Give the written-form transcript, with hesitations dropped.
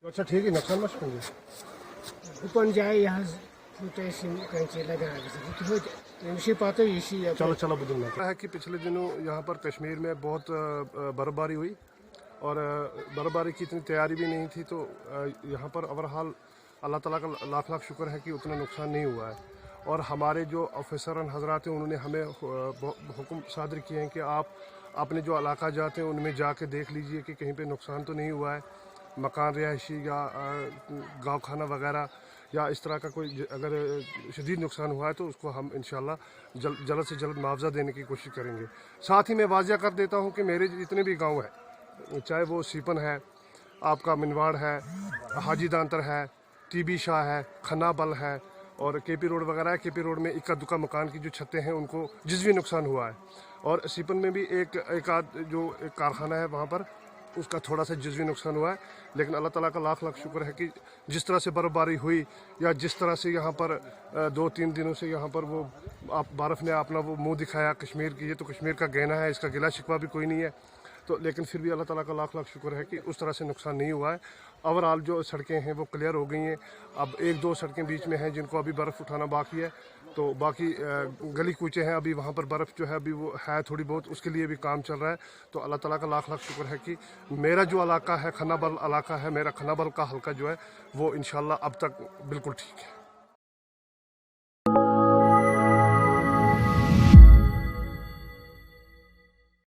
अच्छा ठीक है नुकसान मत होंगे Upon Jai has protection country लगा चलो चलो बदलना है कि पिछले दिनों यहाँ पर कश्मीर में बहुत बर्फ़बारी हुई और बर्फ़बारी की इतनी तैयारी भी नहीं थी, तो यहाँ पर ओवरऑल अल्लाह ताला का लाख लाख शुक्र है कि उतना नुकसान नहीं हुआ है। और हमारे जो ऑफिसर हजरात हैं उन्होंने हमें हुक्म सादर किए हैं कि आप अपने जो इलाका जाते हैं उनमें जाके देख लीजिए कि कहीं पे नुकसान तो नहीं हुआ है, मकान रिहायशी या गाँव खाना वगैरह या इस तरह का कोई अगर शदीद नुकसान हुआ है तो उसको हम इंशाल्लाह जल्द से जल्द मुआवजा देने की कोशिश करेंगे। साथ ही मैं वाज़िया कर देता हूँ कि मेरे जितने भी गांव हैं, चाहे वो सीपन है, आपका मिनवाड़ है, हाजी दांतर है, टीबी शाह है, खन्नाबल है और केपी रोड वगैरह है। केपी रोड में इक्का दुक्का मकान की जो छतें हैं उनको जिसवी नुकसान हुआ है, और सीपन में भी एक कारखाना है वहाँ पर उसका थोड़ा सा जज़वी नुकसान हुआ है। लेकिन अल्लाह ताला का लाख लाख शुक्र है कि जिस तरह से बर्फ़बारी हुई या जिस तरह से यहाँ पर 2-3 दिनों से यहाँ पर वो बर्फ़ ने अपना वो मुंह दिखाया कश्मीर की, ये तो कश्मीर का गहना है, इसका गिला शिकवा भी कोई नहीं है। तो लेकिन फिर भी अल्लाह ताला का लाख लाख शुक्र है कि उस तरह से नुकसान नहीं हुआ है। ओवरऑल जो सड़कें हैं वो क्लियर हो गई हैं। अब 1-2 सड़कें बीच में हैं जिनको अभी बर्फ़ उठाना बाकी है, तो बाकी गली कूचे हैं अभी वहाँ पर बर्फ़ जो है अभी वो है थोड़ी बहुत, उसके लिए भी काम चल रहा है। तो अल्लाह ताला का लाख लाख शुक्र है कि मेरा जो इलाका है खन्नाबल इलाका है, मेरा खन्नाबल का हल्का जो है वो इंशाल्लाह अब तक बिल्कुल ठीक है।